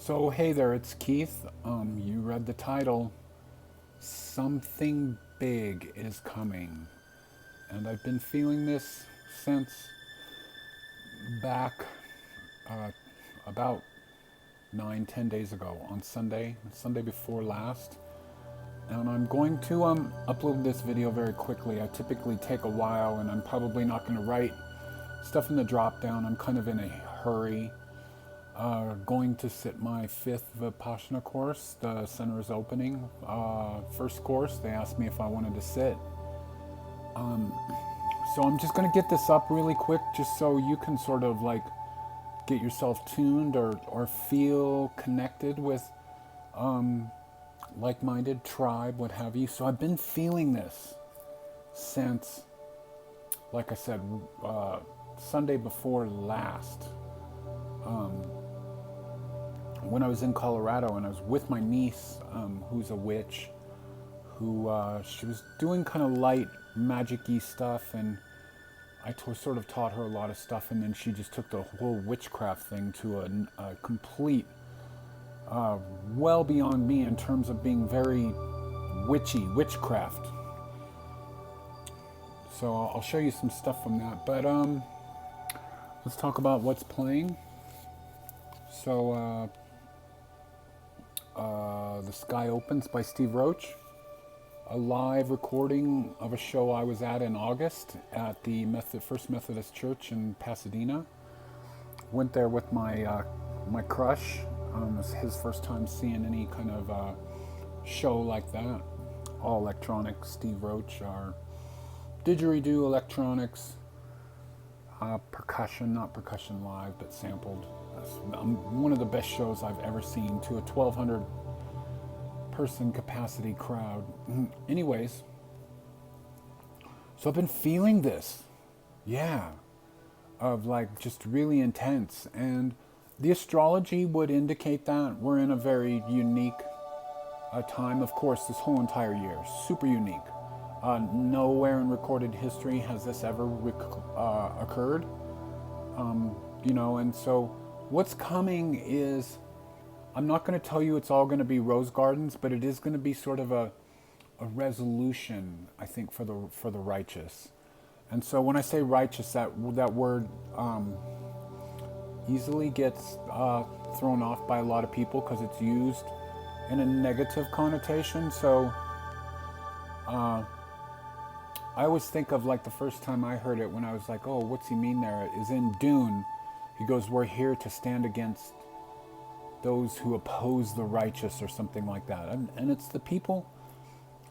So, hey there, it's Keith. You read the title. Something big is coming. And I've been feeling this since back uh, about 9, 10 days ago on Sunday before last. And I'm going to upload this video very quickly. I typically take a while, and I'm probably not going to write stuff in the drop down. I'm kind of in a hurry. Going to sit my 5th Vipassana course. The center is opening. First course, they asked me if I wanted to sit. So I'm just going to get this up really quick just so you can sort of like get yourself tuned or feel connected with like-minded tribe, what have you. So I've been feeling this since, like I said, Sunday before last. When I was in Colorado and I was with my niece, who's a witch, who she was doing kind of light magic-y stuff, and I sort of taught her a lot of stuff, and then she just took the whole witchcraft thing to a complete, well beyond me in terms of being very witchy, witchcraft. So I'll show you some stuff from that, but let's talk about what's playing. So The Sky Opens by Steve Roach, a live recording of a show I was at in August at the First Methodist Church in Pasadena. Went there with my crush. It was his first time seeing any kind of show like that. All electronic. Steve Roach, our didgeridoo electronics, percussion, not percussion live, but sampled. One of the best shows I've ever seen, to a 1,200 person capacity crowd. Anyways, so I've been feeling this, of like just really intense, and the astrology would indicate that we're in a very unique time. Of course, this whole entire year, super unique. Nowhere in recorded history has this ever occurred, and so what's coming is, I'm not going to tell you it's all going to be rose gardens, but it is going to be sort of a resolution, I think, for the righteous. And so when I say righteous, that word easily gets thrown off by a lot of people because it's used in a negative connotation. So I always think of like the first time I heard it, when I was like, oh, what's he mean there? Is in Dune. He goes, we're here to stand against those who oppose the righteous, or something like that. And it's the people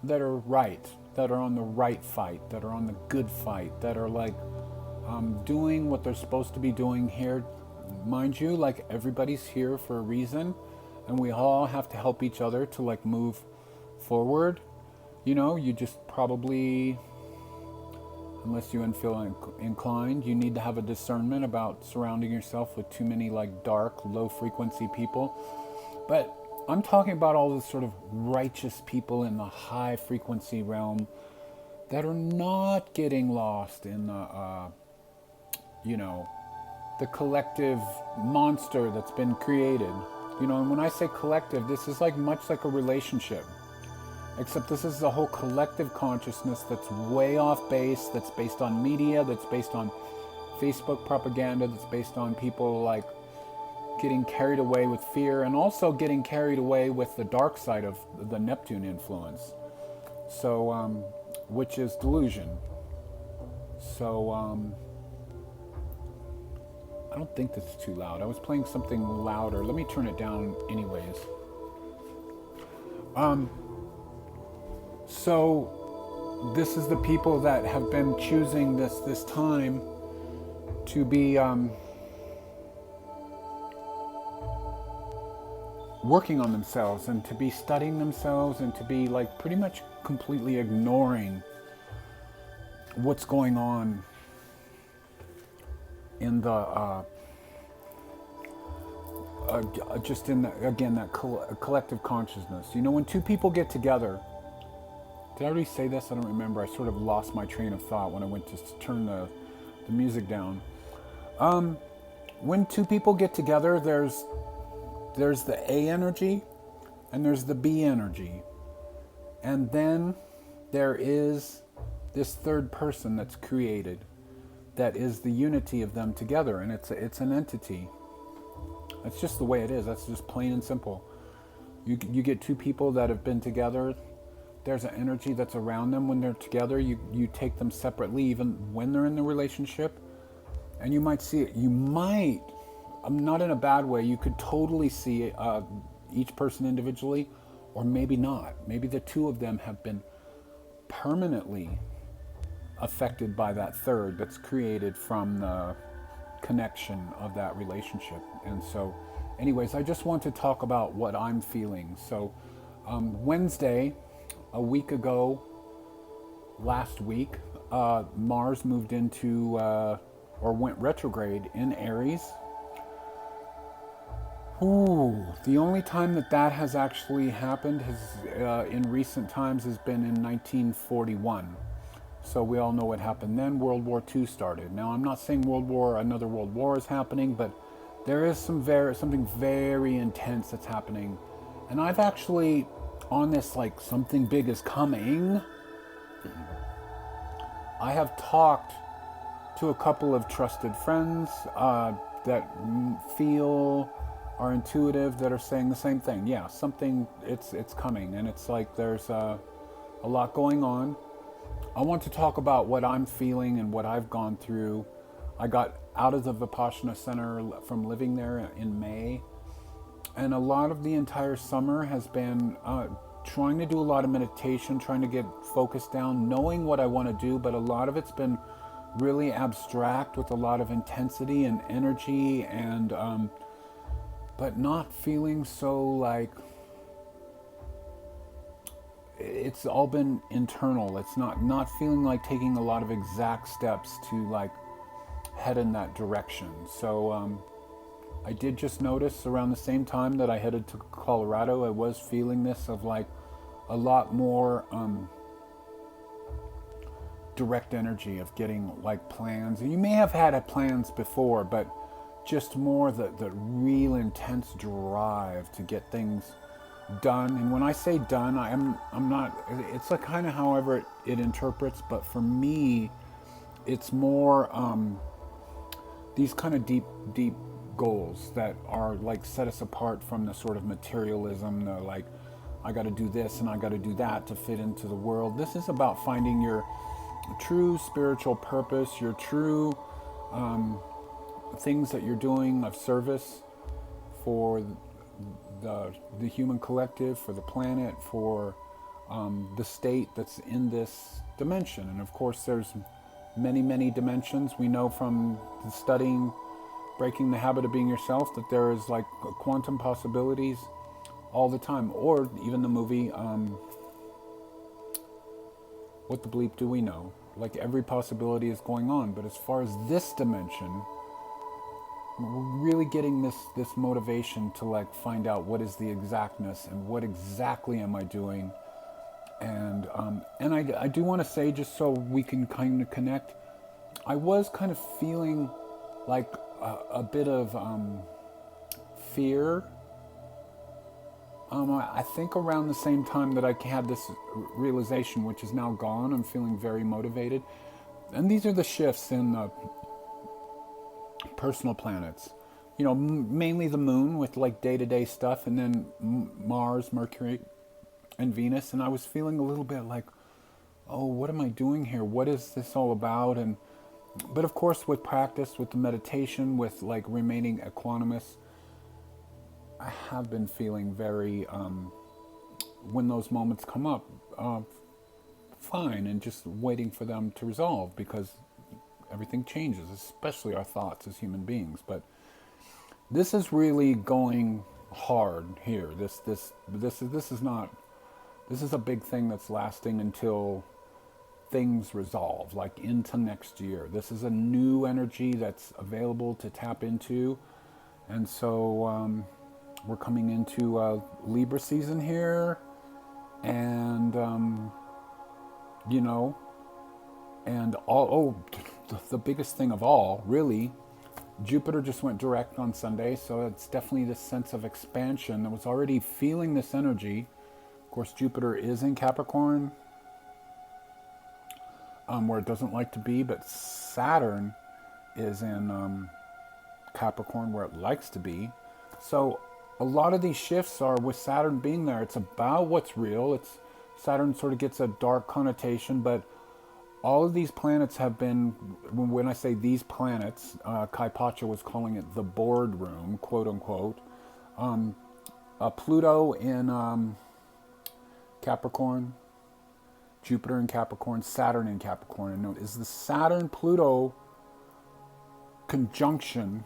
that are right, that are on the right fight, that are on the good fight, that are like doing what they're supposed to be doing here. Mind you, like, everybody's here for a reason, and we all have to help each other to like move forward. You just probably, unless you feel inclined, you need to have a discernment about surrounding yourself with too many like dark, low frequency people. But I'm talking about all the sort of righteous people in the high frequency realm that are not getting lost in the, the collective monster that's been created. And when I say collective, this is like much like a relationship. Except this is a whole collective consciousness that's way off base, that's based on media, that's based on Facebook propaganda, that's based on people like getting carried away with fear, and also getting carried away with the dark side of the Neptune influence. So, which is delusion. So, I don't think this is too loud. I was playing something louder. Let me turn it down anyways. So this is the people that have been choosing this time to be working on themselves, and to be studying themselves, and to be like pretty much completely ignoring what's going on in the just in the, again, that collective consciousness. When two people get together. Did I already say this? I don't remember. I sort of lost my train of thought when I went to turn the music down. When two people get together, there's there's the A energy and there's the B energy. And then there is this third person that's created that is the unity of them together, and it's an entity. That's just the way it is. That's just plain and simple. You get two people that have been together. There's an energy that's around them when they're together. You take them separately, even when they're in the relationship, and you might see it. You might, not in a bad way, you could totally see each person individually, or maybe not. Maybe the two of them have been permanently affected by that third that's created from the connection of that relationship. And so, anyways, I just want to talk about what I'm feeling. So, Wednesday, a week ago, last week, Mars moved into, or went retrograde in Aries. Ooh, the only time that has actually happened in recent times has been in 1941. So we all know what happened then. World War II started. Now, I'm not saying another world war is happening, but there is something very intense that's happening. And I've actually, on this, like, something big is coming, I have talked to a couple of trusted friends that are intuitive, that are saying the same thing. Yeah, something, it's coming. And it's like there's a lot going on. I want to talk about what I'm feeling and what I've gone through. I got out of the Vipassana Center from living there in May. And a lot of the entire summer has been trying to do a lot of meditation, trying to get focused down, knowing what I want to do. But a lot of it's been really abstract with a lot of intensity and energy, and but not feeling so like... It's all been internal. It's not feeling like taking a lot of exact steps to like head in that direction. So I did just notice around the same time that I headed to Colorado, I was feeling this of like a lot more direct energy of getting like plans. And you may have had plans before, but just more the real intense drive to get things done. And when I say done, I'm not, it's like kind of however it interprets, but for me it's more these kind of deep goals that are like set us apart from the sort of materialism, the like I got to do this and I got to do that to fit into the world. This is about finding your true spiritual purpose, your true things that you're doing of service for the human collective, for the planet, for the state that's in this dimension. And of course there's many dimensions. We know from the studying Breaking the Habit of Being Yourself that there is like quantum possibilities all the time. Or even the movie What the Bleep Do We Know? Like every possibility is going on. But as far as this dimension, we're really getting this motivation to like find out what is the exactness and what exactly am I doing. And I do want to say, just so we can kind of connect, I was kind of feeling like a bit of fear. I think around the same time that I had this realization, which is now gone, I'm feeling very motivated. And these are the shifts in the personal planets, you know, mainly the moon with like day-to-day stuff, and then Mars, Mercury, and Venus. And I was feeling a little bit like, oh, what am I doing here? What is this all about? But of course, with practice, with the meditation, with like remaining equanimous, I have been feeling very, when those moments come up, fine, and just waiting for them to resolve, because everything changes, especially our thoughts as human beings. But this is really going hard here. This is a big thing that's lasting until things resolve, like into next year. This is a new energy that's available to tap into. And so we're coming into Libra season here, and you know, and the biggest thing of all, really, Jupiter just went direct on Sunday, so it's definitely this sense of expansion. I was already feeling this energy. Of course, Jupiter is in Capricorn, where it doesn't like to be, but Saturn is in Capricorn, where it likes to be. So a lot of these shifts are with Saturn being there. It's about what's real. Saturn sort of gets a dark connotation, but all of these planets have been, when I say these planets, Kai Pacha was calling it the boardroom, quote unquote. Pluto in Capricorn, Jupiter in Capricorn, Saturn in Capricorn. And note, is the Saturn-Pluto conjunction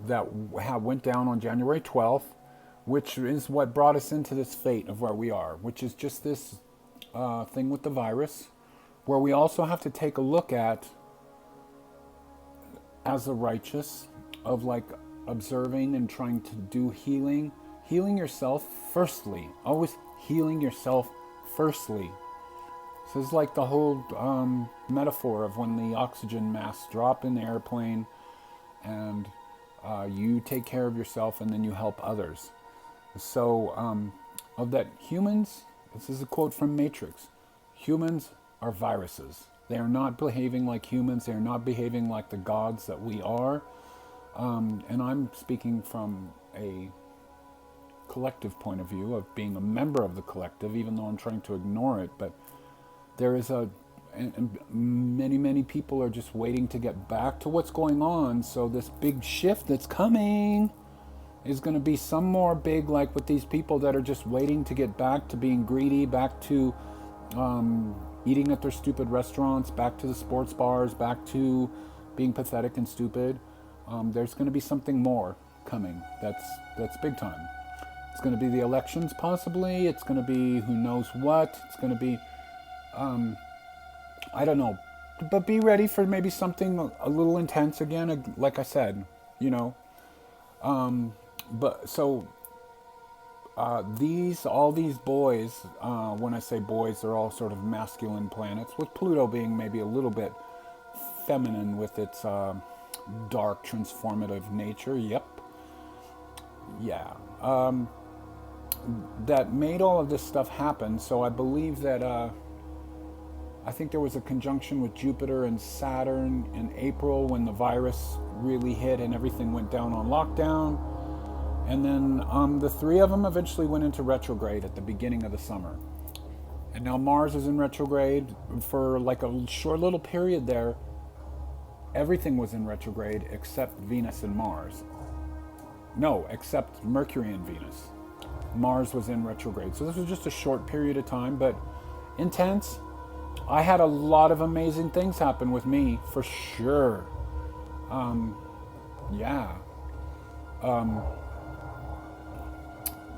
that went down on January 12th, which is what brought us into this fate of where we are, which is just this thing with the virus, where we also have to take a look at, as the righteous, of like observing and trying to do healing yourself firstly, always healing yourself firstly. So it's like the whole metaphor of when the oxygen masks drop in the airplane and you take care of yourself and then you help others. So of that, humans, this is a quote from Matrix, humans are viruses. They are not behaving like humans. They are not behaving like the gods that we are. And I'm speaking from a collective point of view of being a member of the collective, even though I'm trying to ignore it. But there is and many people are just waiting to get back to what's going on. So this big shift that's coming is going to be some more big, like with these people that are just waiting to get back to being greedy, back to eating at their stupid restaurants, back to the sports bars, back to being pathetic and stupid. There's going to be something more coming. That's big time. It's going to be the elections, possibly. It's going to be who knows what. It's going to be, I don't know. But be ready for maybe something a little intense again, like I said, you know. But so all these boys, when I say boys, they're all sort of masculine planets, with Pluto being maybe a little bit feminine with its dark transformative nature. Yep. Yeah. That made all of this stuff happen. So I believe that I think there was a conjunction with Jupiter and Saturn in April when the virus really hit and everything went down on lockdown. And then the three of them eventually went into retrograde at the beginning of the summer. And now Mars is in retrograde for like a short little period there. Everything was in retrograde except Venus and Mars. No, except Mercury and Venus. Mars was in retrograde. So this was just a short period of time, but intense. I had a lot of amazing things happen with me, for sure.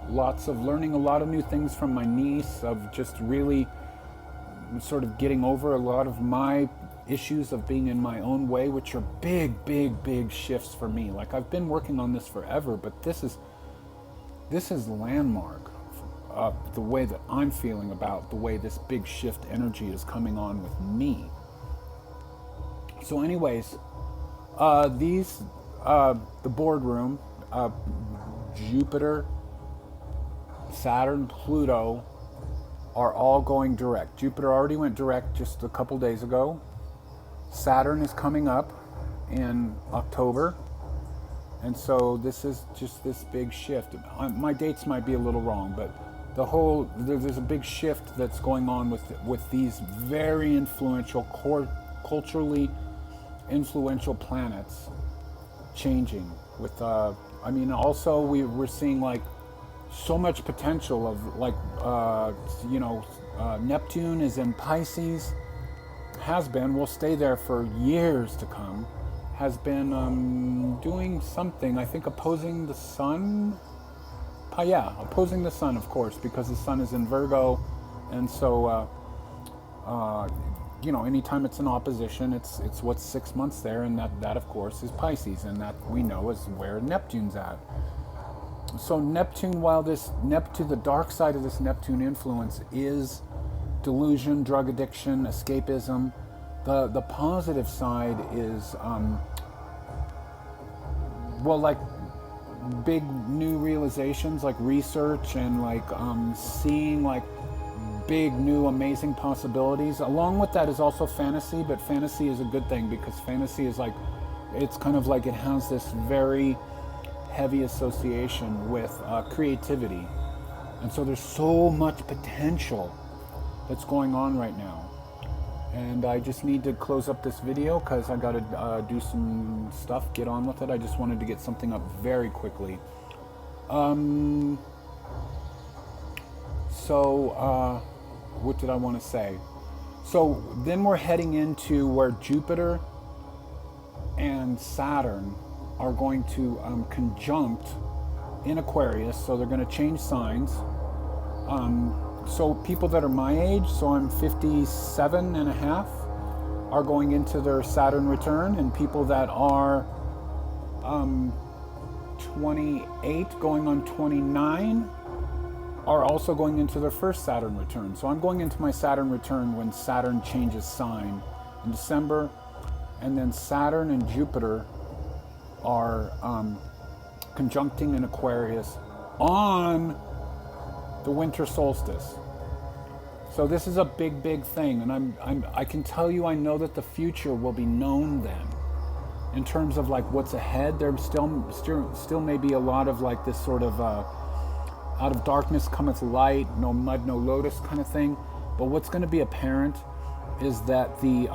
Lots of learning, a lot of new things from my niece, of just really sort of getting over a lot of my issues of being in my own way, which are big shifts for me. Like, I've been working on this forever, but this is landmark. The way that I'm feeling about the way this big shift energy is coming on with me. So anyways, the boardroom, Jupiter, Saturn, Pluto are all going direct. Jupiter already went direct just a couple days ago. Saturn is coming up in October. And so this is just this big shift. My dates might be a little wrong, but there's a big shift that's going on with these very influential, culturally influential planets changing. With also we're seeing like so much potential of like Neptune is in Pisces, has been, will stay there for years to come, has been doing something, I think opposing the sun. Opposing the sun, of course, because the sun is in Virgo, and so anytime it's in opposition, it's what's 6 months there, and that of course is Pisces, and that we know is where Neptune's at. So Neptune, while the dark side of this Neptune influence is delusion, drug addiction, escapism, the positive side is well, like big new realizations, like research and like seeing like big new amazing possibilities. Along with that is also fantasy, but fantasy is a good thing because fantasy is like, it's kind of like it has this very heavy association with creativity. And so there's so much potential that's going on right now. And I just need to close up this video because I got to do some stuff, get on with it. I just wanted to get something up very quickly. What did I want to say? So then we're heading into where Jupiter and Saturn are going to conjunct in Aquarius. So they're going to change signs. So people that are my age, so I'm 57 and a half, are going into their Saturn return, and people that are 28 going on 29 are also going into their first Saturn return. So I'm going into my Saturn return when Saturn changes sign in December, and then Saturn and Jupiter are conjuncting in Aquarius on the winter solstice. So this is a big, big thing, and I can tell you, I know that the future will be known then. In terms of like what's ahead, there still may be a lot of like this sort of out of darkness cometh light, no mud, no lotus kind of thing. But what's going to be apparent is that the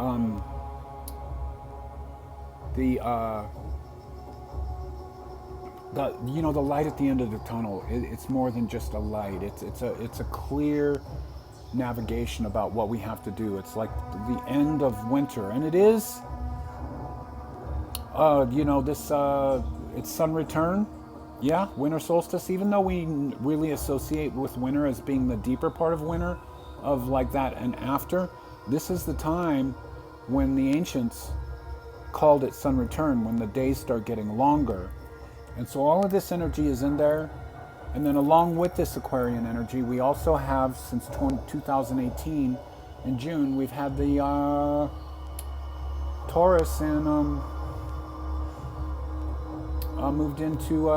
light at the end of the tunnel, it's more than just a light. It's a clear navigation about what we have to do. It's like the end of winter, and it is it's sun return. Yeah, winter solstice, even though we really associate with winter as being the deeper part of winter, of like that and after, this is the time when the ancients called it sun return, when the days start getting longer. And so all of this energy is in there. And then along with this Aquarian energy, we also have, since 2018, in June, we've had the Taurus and moved into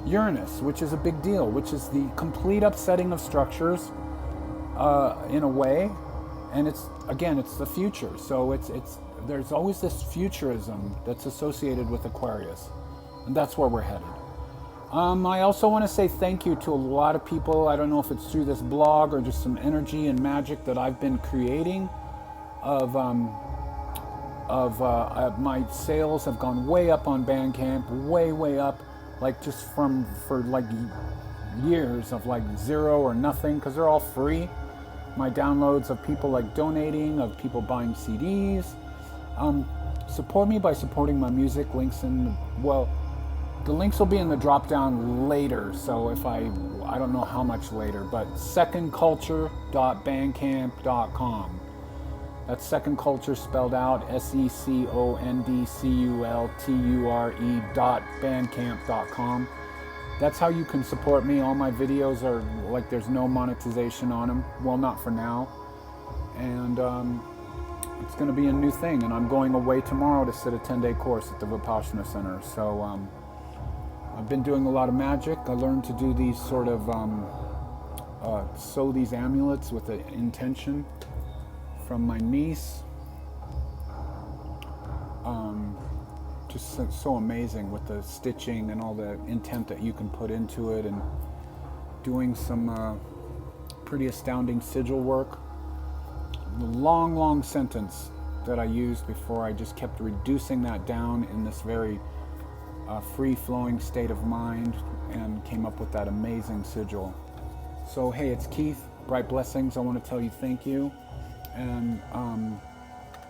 Uranus, which is a big deal, which is the complete upsetting of structures in a way. And it's the future. So there's always this futurism that's associated with Aquarius. And that's where we're headed. I also want to say thank you to a lot of people. I don't know if it's through this blog or just some energy and magic that I've been creating of my sales have gone way up on Bandcamp, way up, like just for like years of like zero or nothing, because they're all free. My downloads of people like donating, of people buying CDs. Support me by supporting my music. Links in, well, the links will be in the drop down later, so if I don't know how much later, but secondculture.bandcamp.com. That's Second Culture spelled out secondculture.bandcamp.com. That's how you can support me. All my videos are like, there's no monetization on them. Well, not for now. And it's going to be a new thing. And I'm going away tomorrow to sit a 10-day course at the Vipassana Center. So I've been doing a lot of magic. I learned to do these sort of, sew these amulets with an intention from my niece. Just so amazing with the stitching and all the intent that you can put into it, and doing some pretty astounding sigil work. The long sentence that I used before, I just kept reducing that down in this very free-flowing state of mind and came up with that amazing sigil. So hey, it's Keith, Bright Blessings. I want to tell you thank you, and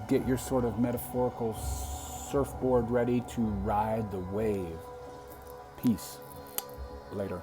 get your sort of metaphorical surfboard ready to ride the wave. Peace. Later.